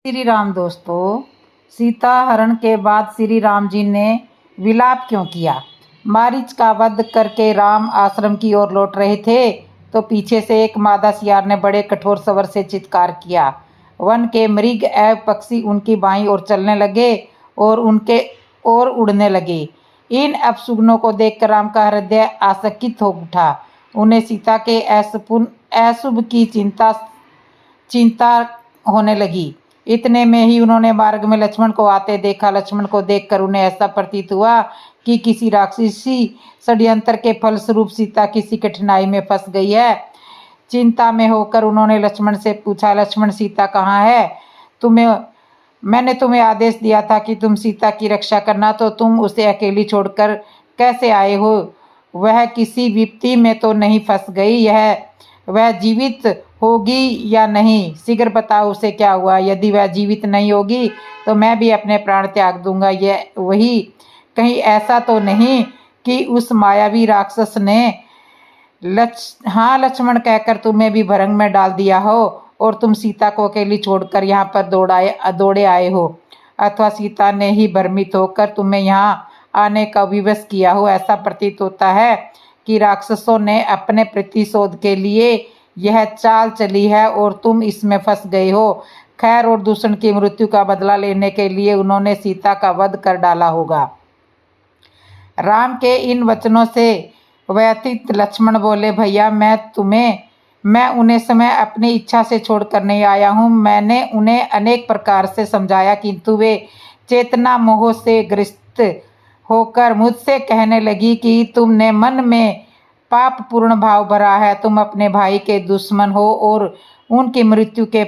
श्री राम दोस्तों, सीता हरण के बाद श्री राम जी ने विलाप क्यों किया? मारीच का वध करके राम आश्रम की ओर लौट रहे थे तो पीछे से एक मादा सियार ने बड़े कठोर स्वर से चित्कार किया। वन के मृग एवं पक्षी उनकी बाईं ओर चलने लगे और उनके ओर उड़ने लगे। इन अपशकुनों को देखकर राम का हृदय आसक्तित हो उठा। उन्हें सीता के अशुभ की चिंता होने लगी। इतने में ही उन्होंने मार्ग में लक्ष्मण को आते देखा। लक्ष्मण को देखकर उन्हें ऐसा प्रतीत हुआ कि किसी राक्षसी षड्यंत्र के फलस्वरूप सीता किसी कठिनाई में फंस गई है। चिंता में होकर उन्होंने लक्ष्मण से पूछा, लक्ष्मण, सीता कहाँ है? मैंने तुम्हें आदेश दिया था कि तुम सीता की रक्षा करना, तो तुम उसे अकेली छोड़कर कैसे आए हो? वह किसी विपत्ति में तो नहीं फंस गई? वह जीवित होगी या नहीं? शीघ्र बताओ उसे क्या हुआ। यदि वह जीवित नहीं होगी तो मैं भी अपने प्राण त्याग दूंगा। यह वही कहीं ऐसा तो नहीं कि उस मायावी राक्षस ने हाँ लक्ष्मण कहकर तुम्हें भी भरंग में डाल दिया हो और तुम सीता को अकेली छोड़कर यहाँ पर दौड़े आए हो, अथवा सीता ने ही भ्रमित होकर तुम्हें यहाँ आने का विवश किया हो। ऐसा प्रतीत होता है कि राक्षसों ने अपने प्रतिशोध के लिए यह चाल चली है और तुम इसमें फंस गए हो। खैर और दूषण की मृत्यु का बदला लेने के लिए उन्होंने सीता का वध कर डाला होगा। राम के इन वचनों से व्यथित लक्ष्मण बोले, भैया मैं उन्हें समय अपनी इच्छा से छोड़कर नहीं आया हूँ। मैंने उन्हें अनेक प्रकार से समझाया किंतु वे चेतना मोह से ग्रस्त होकर मुझसे कहने लगी कि तुमने मन में पाप पूर्ण भाव भरा है। तुम अपने भाई के दुश्मन हो और उनकी मृत्यु के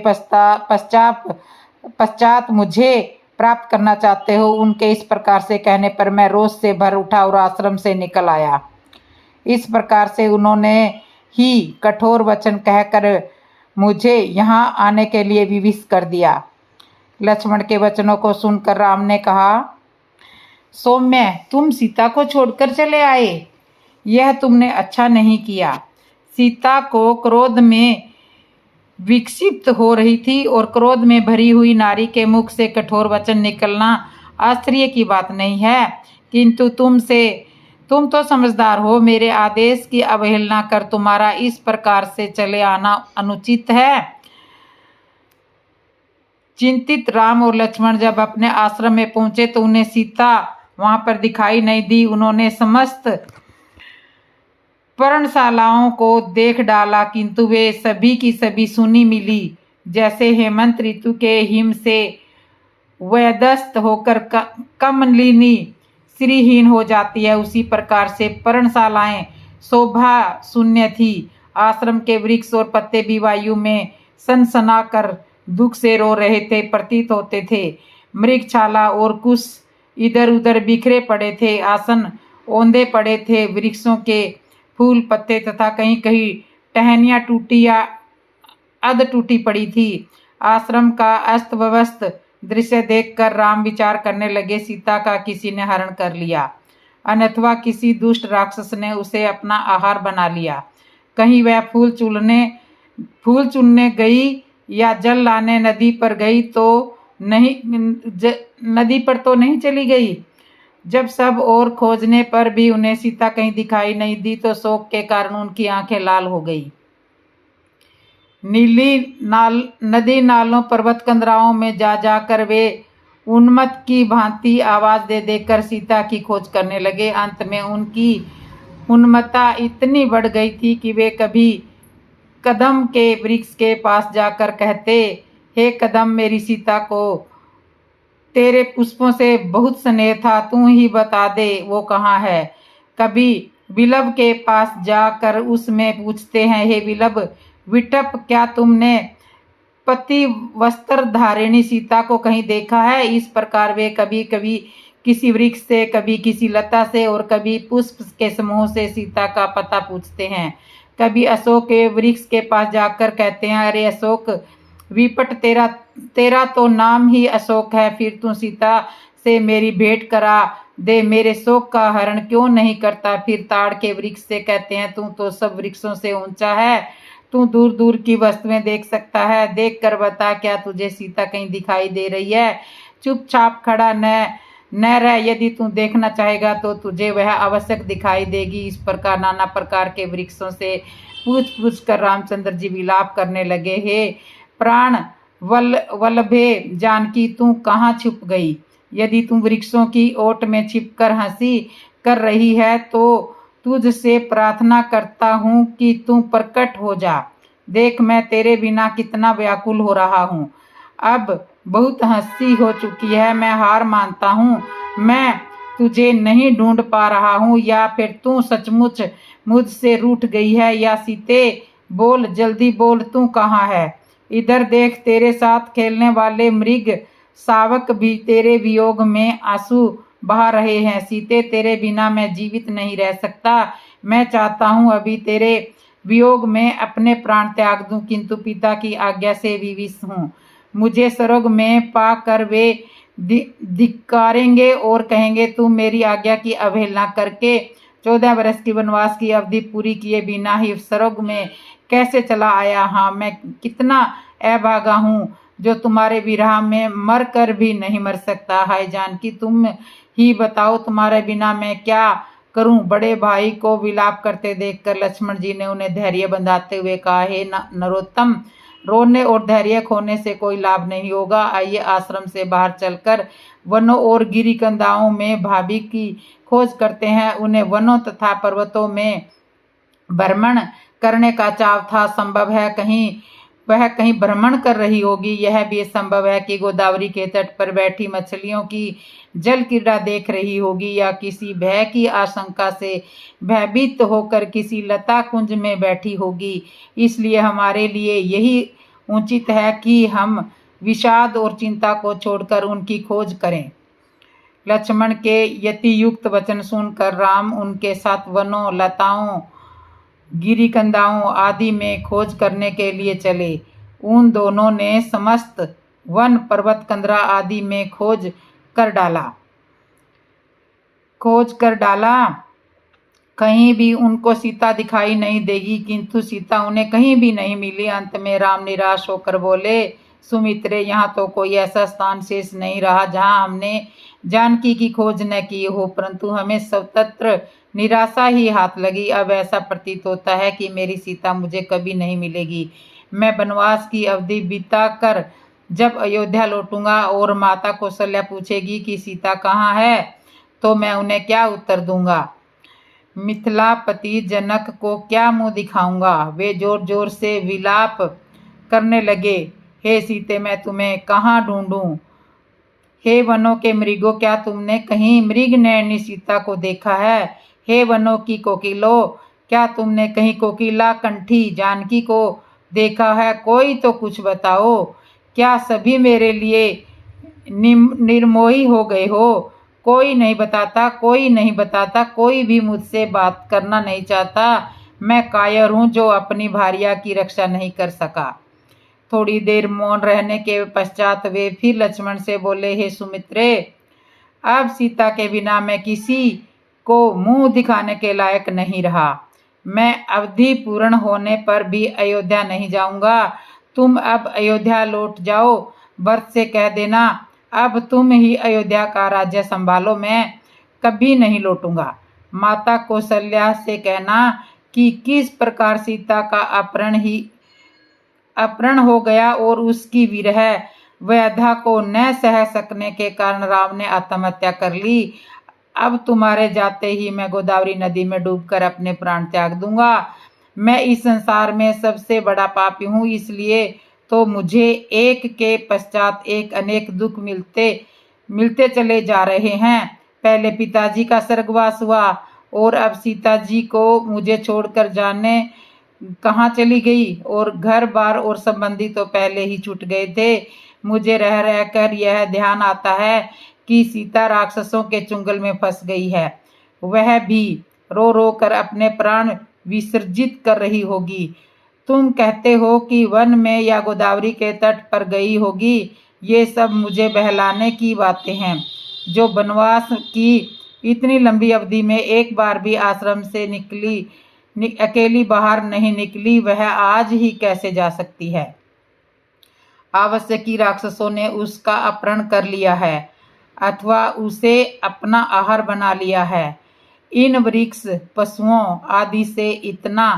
पश्चात मुझे प्राप्त करना चाहते हो। उनके इस प्रकार से कहने पर मैं रोष से भर उठा और आश्रम से निकल आया। इस प्रकार से उन्होंने ही कठोर वचन कहकर मुझे यहाँ आने के लिए विवश कर दिया। लक्ष्मण के वचनों को सुनकर राम ने कहा, सौम्य, तुम सीता को छोड़कर चले आए, यह तुमने अच्छा नहीं किया। सीता को क्रोध में विक्षिप्त हो रही थी और क्रोध में भरी हुई नारी के मुख से कठोर वचन निकलना आश्चर्य की बात नहीं है, किंतु तुम तो समझदार हो। मेरे आदेश की अवहेलना कर तुम्हारा इस प्रकार से चले आना अनुचित है। चिंतित राम और लक्ष्मण जब अपने आश्रम में पहुंचे तो उन्हें सीता वहां पर दिखाई नहीं दी। उन्होंने समस्त पर्णशालाओं को देख डाला किंतु वे सभी की सभी सूनी मिली। जैसे हेमंत ऋतु के हिम से व्यदस्त होकर कमलिनी श्रीहीन हो जाती है, उसी प्रकार से पर्णशालाएं शोभा शून्य थी। आश्रम के वृक्ष और पत्ते भी वायु में सनसना कर दुख से रो रहे थे प्रतीत होते थे। मृगछाला और कुश इधर उधर बिखरे पड़े थे, आसन औंधे पड़े थे। वृक्षों के फूल पत्ते तथा कहीं कहीं टहनियाँ टूटी या अध टूटी पड़ी थी। आश्रम का अस्त व्यस्त दृश्य देखकर राम विचार करने लगे, सीता का किसी ने हरण कर लिया, अनथवा किसी दुष्ट राक्षस ने उसे अपना आहार बना लिया। कहीं वह फूल चुनने गई या जल लाने नदी पर तो नहीं चली गई। जब सब और खोजने पर भी उन्हें सीता कहीं दिखाई नहीं दी तो शोक के कारण उनकी आंखें लाल हो गई। नदी नालों पर्वत कंदराओं में जाकर वे उन्मत्त की भांति आवाज दे देकर सीता की खोज करने लगे। अंत में उनकी उन्मत्तता इतनी बढ़ गई थी कि वे कभी कदम के वृक्ष के पास जाकर कहते, हे कदम, मेरी सीता को तेरे पुष्पों से बहुत स्नेह था, तू ही बता दे वो कहाँ है। कभी विलभ के पास जाकर उसमें पूछते हैं, हे विलभ विटप, क्या तुमने पति वस्त्र धारिणी सीता को कहीं देखा है? इस प्रकार वे कभी कभी किसी वृक्ष से, कभी किसी लता से और कभी पुष्प के समूह से सीता का पता पूछते हैं। कभी अशोक के वृक्ष के पास जाकर कहते हैं, अरे अशोक विपट, तेरा तो नाम ही अशोक है, फिर तू सीता से मेरी भेंट करा दे, मेरे शोक का हरण क्यों नहीं करता? फिर ताड़ के वृक्ष से कहते हैं, तू तो सब वृक्षों से ऊंचा है, तू दूर दूर की वस्तुएं देख सकता है, देख कर बता क्या तुझे सीता कहीं दिखाई दे रही है। चुपचाप खड़ा न रह, यदि तू देखना चाहेगा तो तुझे वह आवश्यक दिखाई देगी। इस प्रकार नाना प्रकार के वृक्षों से पूछ पूछ कर रामचंद्र जी विलाप करने लगे। हे प्राण वल्लभे जानकी, तू कहाँ छुप गई? यदि तू वृक्षों की ओट में छिपकर हंसी कर रही है तो तुझसे प्रार्थना करता हूँ कि तू प्रकट हो जा। देख, मैं तेरे बिना कितना व्याकुल हो रहा हूँ। अब बहुत हंसी हो चुकी है, मैं हार मानता हूँ। मैं तुझे नहीं ढूंढ पा रहा हूँ, या फिर तू सचमुच मुझसे रूठ गई है। या सीते, बोल, जल्दी बोल, तू कहाँ है? इधर देख, तेरे साथ खेलने वाले मृग शावक भी तेरे वियोग में आंसू बहा रहे हैं। सीते, तेरे बिना मैं जीवित नहीं रह सकता। मैं चाहता हूँ अभी तेरे वियोग में अपने प्राण त्याग दूं, किंतु पिता की आज्ञा से विवश हूँ। मुझे स्वर्ग में पा कर वे धिक्कारेंगे और कहेंगे, तू मेरी आज्ञा की अवहेलना करके 14 वर्ष की वनवास की अवधि पूरी किए बिना ही स्वर्ग में कैसे चला आया? हाँ, मैं कितना अभागा हूँ जो तुम्हारे विरह में मर कर भी नहीं मर सकता। हाय जानकी, तुम ही बताओ, तुम्हारे बिना मैं क्या करूं? बड़े भाई को विलाप करते देखकर लक्ष्मण जी ने उन्हें धैर्य बंधाते हुए कहा, हे नरोत्तम, रोने और धैर्य खोने से कोई लाभ नहीं होगा। आइए आश्रम से बाहर चलकर वनों और गिरिकंदाओं में भाभी की खोज करते हैं। उन्हें वनों तथा पर्वतों में भ्रमण करने का चाव था। संभव है वह कहीं भ्रमण कर रही होगी। यह भी संभव है कि गोदावरी के तट पर बैठी मछलियों की जल क्रीड़ा देख रही होगी, या किसी भय की आशंका से भयभीत होकर किसी लता कुंज में बैठी होगी। इसलिए हमारे लिए यही उचित है कि हम विषाद और चिंता को छोड़कर उनकी खोज करें। लक्ष्मण के यतियुक्त वचन सुनकर राम उनके साथ वनों, लताओं, गिरिकंदाओं आदि में खोज करने के लिए चले। उन दोनों ने समस्त वन, पर्वत, कंदरा आदि में खोज कर डाला। कहीं भी उनको सीता दिखाई नहीं देगी, किंतु सीता उन्हें कहीं भी नहीं मिली। अंत में राम निराश होकर बोले, सुमित्रे, यहाँ तो कोई ऐसा स्थान शेष नहीं रहा जहाँ हमने जानकी की खोज न की हो, परंतु हमें सर्वत्र निराशा ही हाथ लगी। अब ऐसा प्रतीत होता है कि मेरी सीता मुझे कभी नहीं मिलेगी। मैं वनवास की अवधि बिताकर जब अयोध्या लौटूंगा और माता कौशल्या पूछेगी कि सीता कहाँ है, तो मैं उन्हें क्या उत्तर दूंगा? मिथिलापति जनक को क्या मुंह दिखाऊंगा? वे जोर जोर से विलाप करने लगे, हे सीते, मैं तुम्हें कहाँ ढूंढूं? हे वनों के मृगों, क्या तुमने कहीं मृग नयनी सीता को देखा है? हे वनों की कोकिलो, क्या तुमने कहीं कोकिला कंठी जानकी को देखा है? कोई तो कुछ बताओ। क्या सभी मेरे लिए निर्मोही हो गए हो? कोई नहीं बताता, कोई भी मुझसे बात करना नहीं चाहता। मैं कायर हूँ जो अपनी भार्या की रक्षा नहीं कर सका। थोड़ी देर मौन रहने के पश्चात वे फिर लक्ष्मण से बोले, हे सुमित्रे, अब सीता के बिना मैं किसी को मुंह दिखाने के लायक नहीं रहा। मैं अवधि पूर्ण होने पर भी अयोध्या नहीं जाऊंगा। तुम अब अयोध्या लौट जाओ। भरत से कह देना, अब तुम ही अयोध्या का राज्य संभालो, मैं कभी नहीं लौटूंगा। माता कौशल्या से कहना कि किस प्रकार सीता का अपहरण हो गया और उसकी विरह व्यथा को न सह सकने के कारण राम ने आत्महत्या कर ली। अब तुम्हारे जाते ही मैं गोदावरी नदी में डूबकर अपने प्राण त्याग दूंगा। मैं इस संसार में सबसे बड़ा पापी हूँ, इसलिए तो मुझे एक के पश्चात एक अनेक दुख मिलते चले जा रहे हैं। पहले पिताजी का स्वर्गवास हुआ और अब सीता जी को मुझे छोड़कर जाने कहाँ चली गई, और घर बार और संबंधी तो पहले ही छूट गए थे। मुझे रह रहकर यह ध्यान आता है कि सीता राक्षसों के चुंगल में फंस गई है। वह भी रो रो कर अपने प्राण विसर्जित कर रही होगी। तुम कहते हो कि वन में या गोदावरी के तट पर गई होगी। ये सब मुझे बहलाने की बातें हैं। जो वनवास की इतनी लंबी अवधि में एक बार भी आश्रम से अकेली बाहर नहीं निकली, वह आज ही कैसे जा सकती है? आवश्यकी राक्षसों ने उसका अपहरण कर लिया है अथवा उसे अपना आहार बना लिया है। इन वृक्ष पशुओं आदि से इतना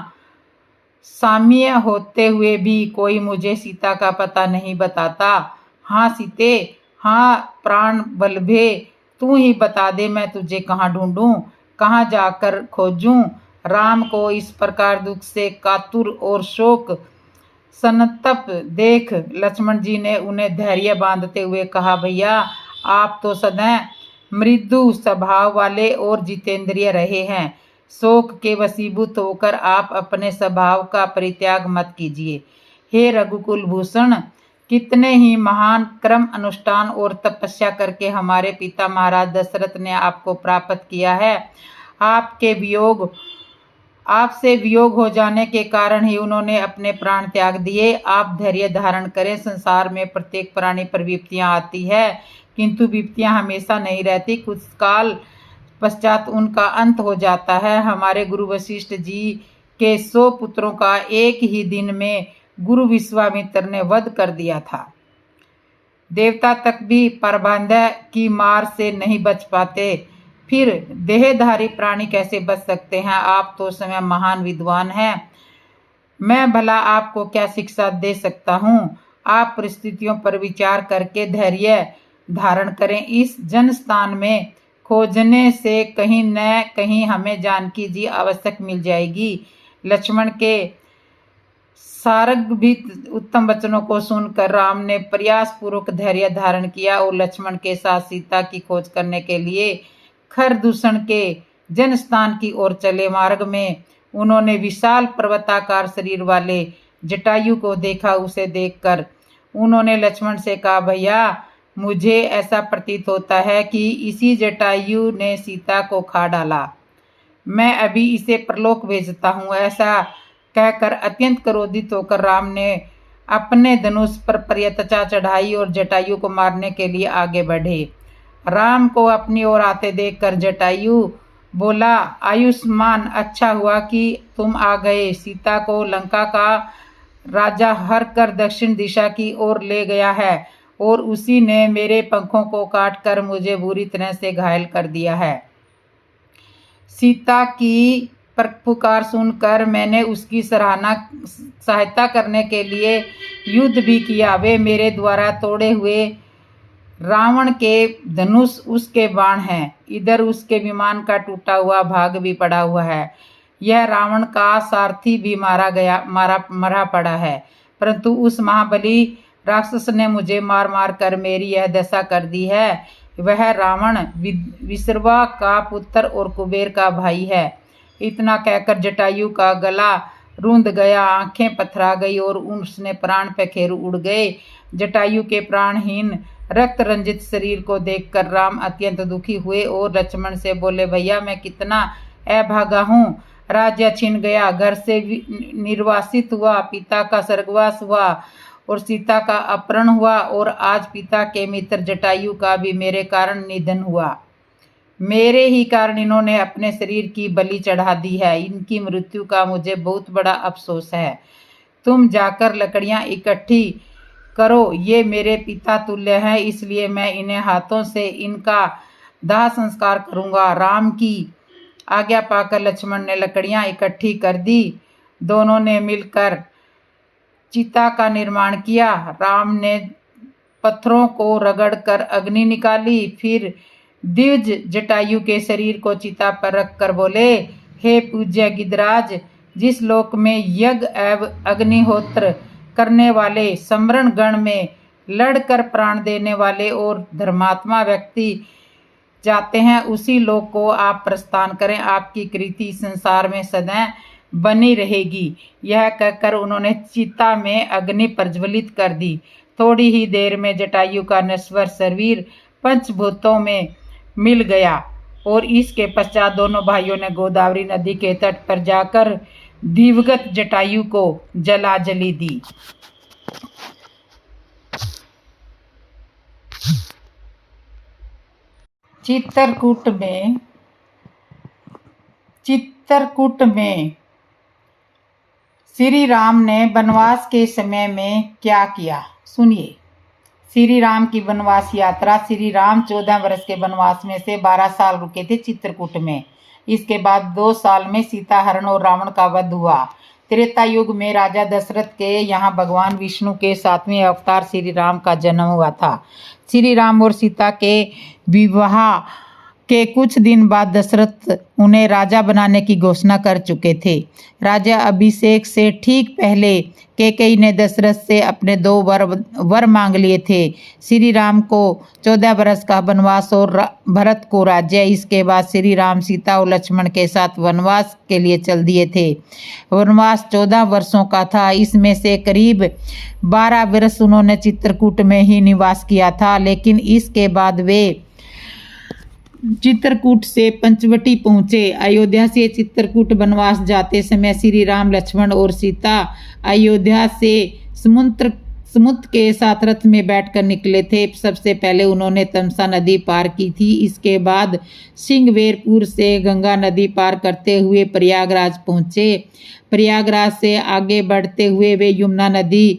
साम्य होते हुए भी कोई मुझे सीता का पता नहीं बताता। हाँ सीते, हाँ प्राण बल्लभे, तू ही बता दे, मैं तुझे कहाँ ढूंढूं, कहाँ जाकर खोजूं। राम को इस प्रकार दुख से कातुर और शोक संतप्त देख लक्ष्मण जी ने उन्हें धैर्य बांधते हुए कहा, भैया आप तो सदैव मृदु स्वभाव वाले और जितेंद्रिय रहे हैं। शोक के वशीभूत होकर आप अपने स्वभाव का परित्याग मत कीजिए। हे रघुकुल भूषण, कितने ही महान कर्म अनुष्ठान और तपस्या करके हमारे पिता महाराज दशरथ ने आपको प्राप्त किया है। आपसे वियोग हो जाने के कारण ही उन्होंने अपने प्राण त्याग दिए। आप धैर्य धारण करें। संसार में प्रत्येक प्राणी पर विपत्तियां आती है, किंतु विपत्तियां हमेशा नहीं रहती, कुछ काल पश्चात उनका अंत हो जाता है। हमारे गुरु वशिष्ठ जी के 100 पुत्रों का एक ही दिन में गुरु विश्वामित्र ने वध कर दिया था। देवता तक भी परबांधा की मार से नहीं बच पाते, फिर देहधारी प्राणी कैसे बच सकते हैं? आप तो स्वयं महान विद्वान हैं, मैं भला आपको क्या शिक्षा दे सकता हूँ? आप परिस्थितियों पर विचार करके धैर्य धारण करें। इस जनस्थान में खोजने से कहीं न कहीं हमें जानकी जी आवश्यक मिल जाएगी। लक्ष्मण के सारगभीत उत्तम वचनों को सुनकर राम ने प्रयास पूर्वक धैर्य धारण किया और लक्ष्मण के साथ सीता की खोज करने के लिए खरदूषण के जनस्थान की ओर चले। मार्ग में उन्होंने विशाल पर्वताकार शरीर वाले जटायु को देखा। उसे देखकर उन्होंने लक्ष्मण से कहा, भैया मुझे ऐसा प्रतीत होता है कि इसी जटायु ने सीता को खा डाला। मैं अभी इसे परलोक भेजता हूँ। ऐसा कहकर अत्यंत क्रोधित होकर राम ने अपने धनुष पर पर्यतचा चढ़ाई और जटायु को मारने के लिए आगे बढ़े। राम को अपनी ओर आते देखकर जटायु बोला, आयुष्मान, अच्छा हुआ कि तुम आ गए। सीता को लंका का राजा हर कर दक्षिण दिशा की ओर ले गया है और उसी ने मेरे पंखों को काट कर मुझे बुरी तरह से घायल कर दिया है। सीता की पुकार सुनकर मैंने उसकी सहायता करने के लिए युद्ध भी किया। वे मेरे द्वारा तोड़े हुए रावण के धनुष उसके बाण हैं, इधर उसके विमान का टूटा हुआ भाग भी पड़ा हुआ है। यह रावण का सारथी भी मरा पड़ा है, परंतु उस महाबली राक्षस ने मुझे मार मार कर मेरी यह दशा कर दी है। वह रावण विश्रवा का पुत्र और कुबेर का भाई है। इतना कहकर जटायु का गला रूंध गया, आंखें पथरा गई और उसने प्राण पखेरु उड़ गए। जटायु के प्राणहीन रक्त रंजित शरीर को देखकर राम अत्यंत दुखी हुए और लक्ष्मण से बोले, भैया मैं कितना अभागा हूँ। राज्य छिन गया, घर से निर्वासित हुआ, पिता का स्वर्गवास हुआ और सीता का अपहरण हुआ और आज पिता के मित्र जटायु का भी मेरे कारण निधन हुआ। मेरे ही कारण इन्होंने अपने शरीर की बलि चढ़ा दी है। इनकी मृत्यु का मुझे बहुत बड़ा अफसोस है। तुम जाकर लकड़ियां इकट्ठी करो, ये मेरे पिता तुल्य हैं, इसलिए मैं इन्हें हाथों से इनका दाह संस्कार करूंगा। राम की आज्ञा पाकर लक्ष्मण ने लकड़ियां इकट्ठी कर दी। दोनों ने मिलकर चिता का निर्माण किया। राम ने पत्थरों को रगड़कर अग्नि निकाली, फिर दिव्ज जटायु के शरीर को चिता पर रखकर बोले, हे पूज्य गिद्धराज, जिस लोक में यज्ञ एवं अग्निहोत्र करने वाले सम्रण गण में लड़कर प्राण देने वाले और धर्मात्मा व्यक्ति जाते हैं, उसी लोक को आप प्रस्थान करें। आपकी कृति संसार में सदैव बनी रहेगी। यह कहकर उन्होंने चिता में अग्नि प्रज्वलित कर दी। थोड़ी ही देर में जटायु का नश्वर शरीर पंचभूतों में मिल गया और इसके पश्चात दोनों भाइयों ने गोदावरी नदी के तट पर जाकर दिवंगत जटायु को जलांजलि दी। चित्रकूट में श्री राम ने वनवास के समय में क्या किया, सुनिए। श्री राम की वनवास यात्रा। श्री राम 14 वर्ष के वनवास में से 12 साल रुके थे चित्रकूट में। इसके बाद 2 साल में सीता हरण और रावण का वध हुआ। त्रेता युग में राजा दशरथ के यहाँ भगवान विष्णु के 7वें अवतार श्री राम का जन्म हुआ था। श्री राम और सीता के विवाह के कुछ दिन बाद दशरथ उन्हें राजा बनाने की घोषणा कर चुके थे। राजा अभिषेक से ठीक पहले कैकेयी ने दशरथ से अपने 2 वर मांग लिए थे। श्री राम को 14 वर्ष का वनवास और भरत को राज्य। इसके बाद श्री राम सीता और लक्ष्मण के साथ वनवास के लिए चल दिए थे। वनवास 14 वर्षों का था। इसमें से करीब 12 वर्ष उन्होंने चित्रकूट में ही निवास किया था, लेकिन इसके बाद वे चित्रकूट से पंचवटी पहुंचे। अयोध्या से चित्रकूट वनवास जाते समय श्री राम, लक्ष्मण और सीता अयोध्या से समुद्र के साथ रथ में बैठकर निकले थे। सबसे पहले उन्होंने तमसा नदी पार की थी। इसके बाद सिंहवेरपुर से गंगा नदी पार करते हुए प्रयागराज पहुंचे। प्रयागराज से आगे बढ़ते हुए वे यमुना नदी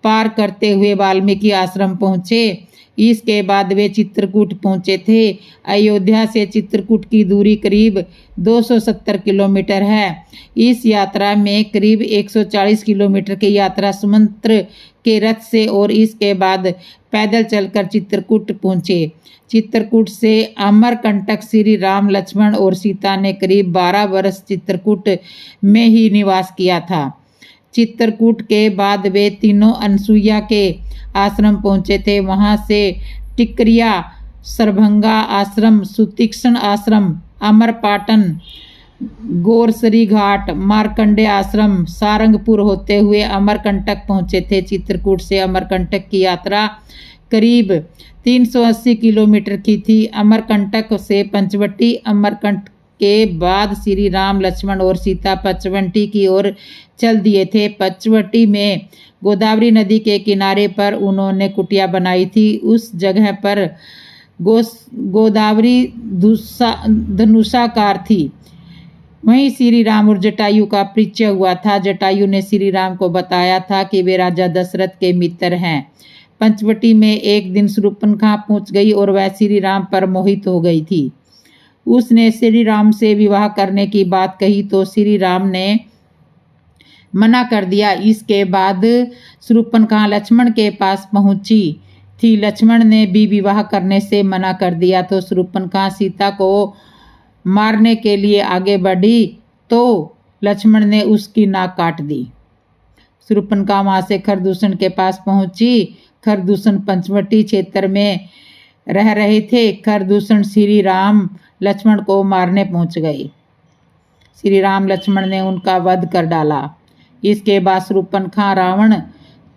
पार करते हुए वाल्मीकि आश्रम पहुंचे। इसके बाद वे चित्रकूट पहुंचे थे। अयोध्या से चित्रकूट की दूरी करीब 270 किलोमीटर है। इस यात्रा में करीब 140 किलोमीटर की यात्रा समुद्र के रथ से और इसके बाद पैदल चलकर चित्रकूट पहुंचे। चित्रकूट से अमरकंटक श्री राम, लक्ष्मण और सीता ने करीब 12 वर्ष चित्रकूट में ही निवास किया था। चित्रकूट के बाद वे तीनों अनसुईया के आश्रम पहुंचे थे। वहां से टिकरिया, सरभंगा आश्रम, सुतीक्ष्ण आश्रम, अमरपाटन, गोरसरी घाट, मार्कंडे आश्रम, सारंगपुर होते हुए अमरकंटक पहुंचे थे। चित्रकूट से अमरकंटक की यात्रा करीब 380 किलोमीटर की थी। अमरकंटक से पंचवटी, अमरकंटक के बाद श्री राम, लक्ष्मण और सीता पंचवटी की ओर चल दिए थे। पंचवटी में गोदावरी नदी के किनारे पर उन्होंने कुटिया बनाई थी। उस जगह पर गोदावरी धनुषाकार थी। वहीं श्री राम और जटायु का परिचय हुआ था। जटायु ने श्री राम को बताया था कि वे राजा दशरथ के मित्र हैं। पंचवटी में एक दिन शूर्पणखा पहुंच गई और वह श्री राम पर मोहित हो गई थी। उसने श्री राम से विवाह करने की बात कही तो श्री राम ने मना कर दिया। इसके बाद शूर्पणखा लक्ष्मण के पास पहुंची थी। लक्ष्मण ने भी विवाह करने से मना कर दिया तो शूर्पणखा सीता को मारने के लिए आगे बढ़ी तो लक्ष्मण ने उसकी नाक काट दी। शूर्पणखा वहां से खरदूषण के पास पहुंची। खरदूषण पंचवटी क्षेत्र में रह रहे थे। खरदूषण श्री राम, लक्ष्मण को मारने पहुंच गए। श्री राम, लक्ष्मण ने उनका वध कर डाला। इसके बाद शूर्पणखा रावण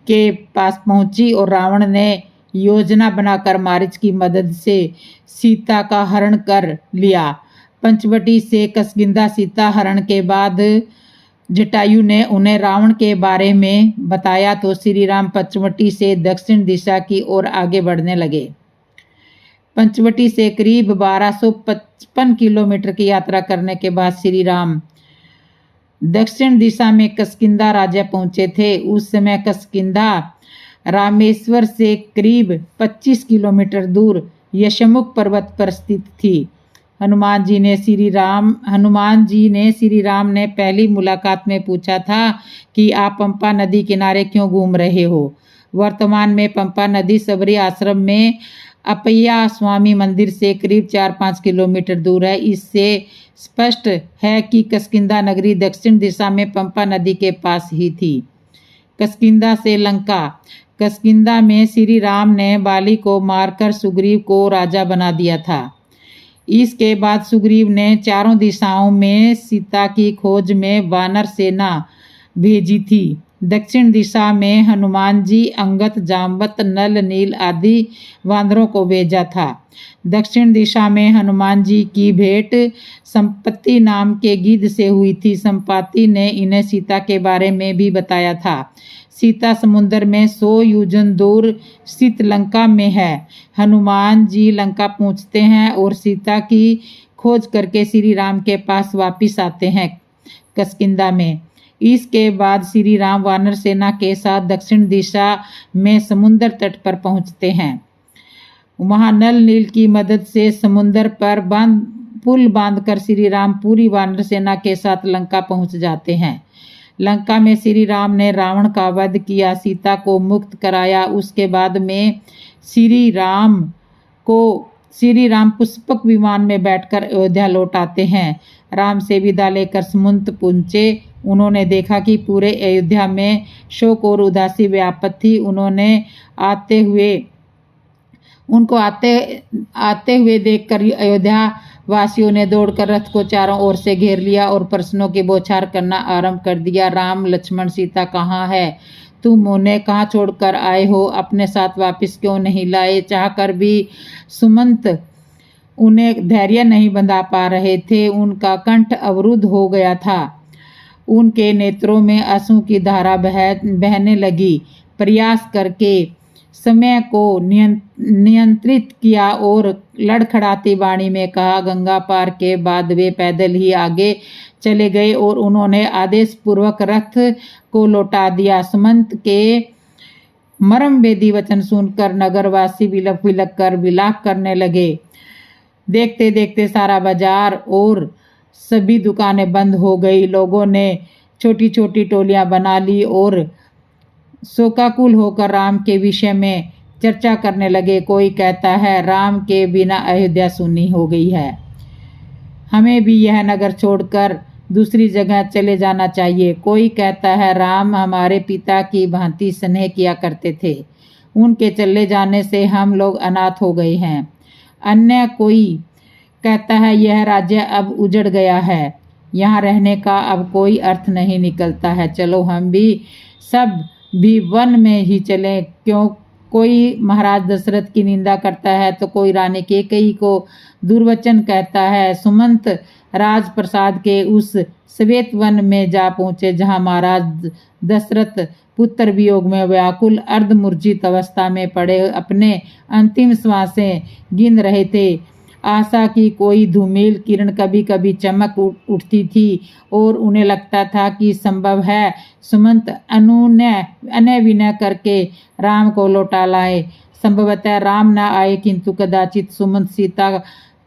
के पास पहुंची और रावण ने योजना बनाकर मारीच की मदद से सीता का हरण कर लिया। पंचवटी से किष्किंधा सीता हरण के बाद जटायु ने उन्हें रावण के बारे में बताया तो श्री राम पंचवटी से दक्षिण दिशा की ओर आगे बढ़ने लगे। पंचवटी से करीब 1255 किलोमीटर की यात्रा करने के बाद श्री राम दक्षिण दिशा में किष्किंधा राज्य पहुंचे थे। उस समय किष्किंधा रामेश्वर से करीब 25 किलोमीटर दूर यशमुख पर्वत पर स्थित थी। हनुमान जी ने श्री राम ने पहली मुलाकात में पूछा था कि आप पंपा नदी किनारे क्यों घूम रहे हो। वर्तमान में पंपा नदी सबरी आश्रम में अपैया स्वामी मंदिर से करीब 4-5 किलोमीटर दूर है। इससे स्पष्ट है कि किष्किंधा नगरी दक्षिण दिशा में पंपा नदी के पास ही थी। किष्किंधा से लंका। किष्किंधा में श्री राम ने बाली को मारकर सुग्रीव को राजा बना दिया था। इसके बाद सुग्रीव ने चारों दिशाओं में सीता की खोज में वानर सेना भेजी थी। दक्षिण दिशा में हनुमान जी, अंगद, जाम्बत, नल, नील आदि वानरों को भेजा था। दक्षिण दिशा में हनुमान जी की भेंट संपत्ति नाम के गिद्ध से हुई थी। संपाति ने इन्हें सीता के बारे में भी बताया था। सीता समुद्र में 100 योजन दूर स्थित लंका में है। हनुमान जी लंका पहुंचते हैं और सीता की खोज करके श्री राम के पास वापिस आते हैं किष्किंधा में। इसके बाद श्री राम वानर सेना के साथ दक्षिण दिशा में समुद्र तट पर पहुंचते हैं। वहां नल नील की मदद से समुद्र पर पुल बांधकर श्री राम पूरी वानर सेना के साथ लंका पहुंच जाते हैं। लंका में श्री राम ने रावण का वध किया, सीता को मुक्त कराया। उसके बाद में श्री राम पुष्पक विमान में बैठकर अयोध्या लौट आते हैं। राम से विदा लेकर सुमंत पहुंचे। उन्होंने देखा कि पूरे अयोध्या में शोक और उदासी व्याप्त थी। उनको आते हुए देखकर अयोध्या वासियों ने दौड़कर रथ को चारों ओर से घेर लिया और प्रश्नों की बौछार करना आरंभ कर दिया। राम, लक्ष्मण, सीता कहाँ है? तुम उन्हें कहाँ छोड़कर आए हो? अपने साथ वापस क्यों नहीं लाए? चाहकर भी सुमंत उन्हें धैर्य नहीं बंधा पा रहे थे। उनका कंठ अवरुद्ध हो गया था। उनके नेत्रों में आंसू की धारा बहने लगी। प्रयास करके समय को नियंत्रित किया और लड़खड़ाती वाणी में कहा। गंगा पार के बाद वे पैदल ही आगे चले गए और उन्होंने आदेश पूर्वक रथ को लौटा दिया। सुमंत के मर्मभेदी वचन सुनकर नगरवासी विलक कर विलाप करने लगे। देखते देखते सारा बाजार और सभी दुकानें बंद हो गई। लोगों ने छोटी छोटी टोलियां बना ली और शोकाकुल होकर राम के विषय में चर्चा करने लगे। कोई कहता है राम के बिना अयोध्या सुनी हो गई है, हमें भी यह नगर छोड़कर दूसरी जगह चले जाना चाहिए। कोई कहता है राम हमारे पिता की भांति स्नेह किया करते थे, उनके चले जाने से हम लोग अनाथ हो गए हैं। अन्य कोई कहता है यह राज्य अब उजड़ गया है, यहाँ रहने का अब कोई अर्थ नहीं निकलता है, चलो हम भी सब भी वन में ही चले। क्यों? कोई महाराज दशरथ की निंदा करता है तो कोई रानी कैकेयी को दुर्वचन कहता है। सुमंत राजप्रसाद के उस श्वेत वन में जा पहुंचे जहां महाराज दशरथ पुत्र वियोग में व्याकुल अर्धमूर्छित अवस्था में पड़े अपने अंतिम श्वासें गिन रहे थे। आशा की कोई धूमिल किरण कभी कभी चमक उठती थी और उन्हें लगता था कि संभव है सुमंत अनय विनय करके राम को लौटा लाए। संभवतः राम न आए किंतु कदाचित सुमंत सीता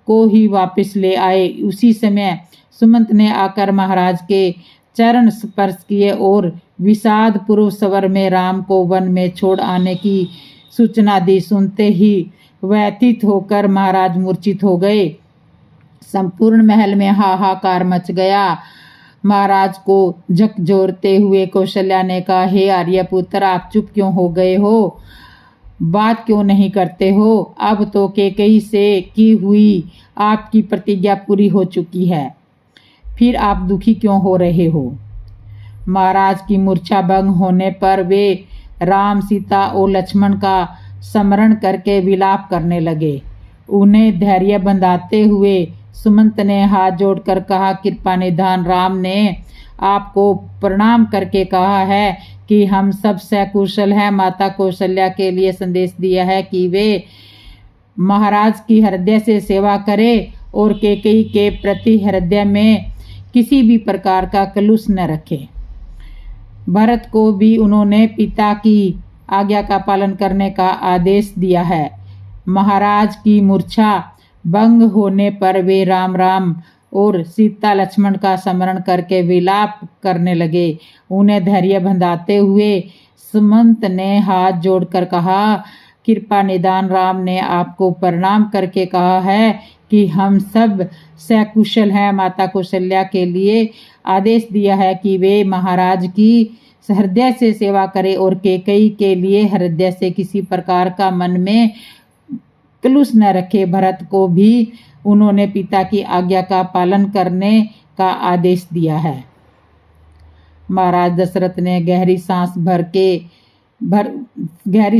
को ही वापस ले आए। उसी समय सुमंत ने आकर महाराज के चरण स्पर्श किए और विषाद पूर्व स्वर में राम को वन में छोड़ आने की सूचना दी। सुनते ही व्यथित होकर महाराज मूर्छित हो गए। संपूर्ण महल में हाहाकार मच गया। महाराज को झकझोरते हुए कौशल्या ने कहा, हे आर्यपुत्र, आप चुप क्यों हो गए हो? बात क्यों नहीं करते हो? अब तो कैकेयी से की हुई आपकी प्रतिज्ञा पूरी हो चुकी है, फिर आप दुखी क्यों हो रहे हो? महाराज की मूर्छा भंग होने पर वे राम, सीता और लक्ष्मण का स्मरण करके विलाप करने लगे। उन्हें धैर्य बंधाते हुए सुमंत ने हाथ जोड़कर कहा, कृपा निधान, राम ने आपको प्रणाम करके कहा है कि हम सब सकुशल हैं। माता कौशल्या के लिए संदेश दिया है कि वे महाराज की हृदय से सेवा करें और कैकेयी के प्रति हृदय में किसी भी प्रकार का कलुष न रखें। भरत को भी उन्होंने पिता की आज्ञा का पालन करने का आदेश दिया है। महाराज की मूर्छा भंग होने पर वे राम राम और सीता लक्ष्मण का स्मरण करके विलाप करने लगे। उन्हें धैर्य बंधाते हुए सुमंत ने हाथ जोड़कर कहा, कृपा निदान, राम ने आपको प्रणाम करके कहा है कि हम सब सकुशल हैं। माता कौशल्या के लिए आदेश दिया है कि वे महाराज की हृदय से सेवा करें और कैकेयी के लिए हृदय से किसी प्रकार का मन में कलुष न रखे। भरत को भी उन्होंने पिता की आज्ञा का पालन करने का आदेश दिया है। महाराज दशरथ ने गहरी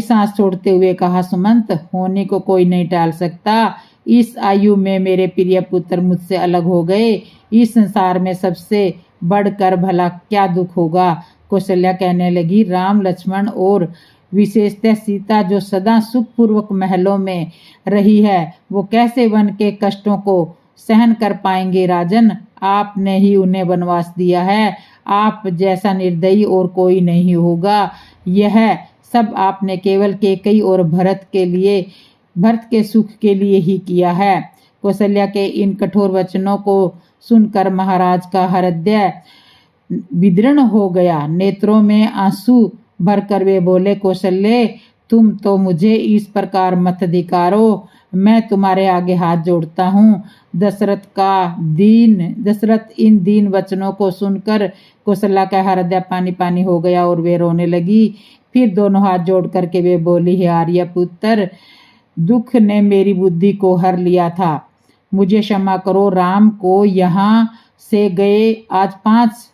सांस छोड़ते हुए कहा, सुमंत, होने को कोई नहीं टाल सकता। इस आयु में मेरे प्रिय पुत्र मुझसे अलग हो गए। इस संसार में सबसे बढ़कर भला क्या दुख होगा? कौशल्या कहने लगी, राम, लक्ष्मण और विशेषतः सीता जो सदा सुखपूर्वक महलों में रही है, वो कैसे वन के कष्टों को सहन कर पाएंगे? राजन, आपने ही उन्हें वनवास दिया है। आप जैसा निर्दयी और कोई नहीं होगा। यह सब आपने केवल कैकेयी और भरत के सुख के लिए ही किया है। कौशल्या के इन कठोर वचनों को सुनकर महाराज का हृदय विदीर्ण हो गया। नेत्रों में आंसू भरकर वे बोले, कौशल्य, तुम तो मुझे इस प्रकार मत धिक्कारो। मैं तुम्हारे आगे हाथ जोड़ता हूँ। दशरथ इन दीन वचनों को सुनकर कौशल्या का हृदय पानी पानी हो गया और वे रोने लगी। फिर दोनों हाथ जोड़ करके वे बोली, हे आर्यपुत्र, दुख ने मेरी बुद्धि को हर लिया था। मुझे क्षमा करो। राम को यहाँ से गए आज 5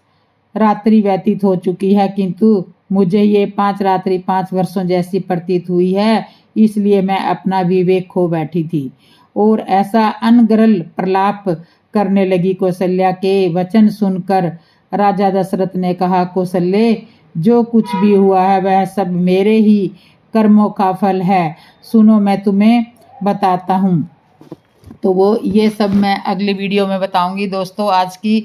रात्रि व्यतीत हो चुकी है, किंतु मुझे ये 5 रात्रि 5 वर्षों जैसी प्रतीत हुई है। इसलिए मैं अपना विवेक खो बैठी थी और ऐसा अनर्गल प्रलाप करने लगी। कौशल्या के वचन सुनकर राजा दशरथ ने कहा, कौशल्य, जो कुछ भी हुआ है वह सब मेरे ही कर्मों का फल है। सुनो, मैं तुम्हें बताता हूँ। तो वो ये सब मैं अगली वीडियो में बताऊंगी। दोस्तों, आज की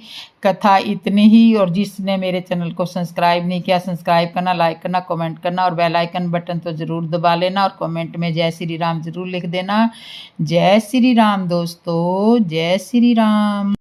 कथा इतनी ही। और जिसने मेरे चैनल को सब्सक्राइब नहीं किया, सब्सक्राइब करना, लाइक करना, कमेंट करना और बेल आइकन बटन तो ज़रूर दबा लेना और कमेंट में जय श्री राम ज़रूर लिख देना। जय श्री राम दोस्तों, जय श्री राम।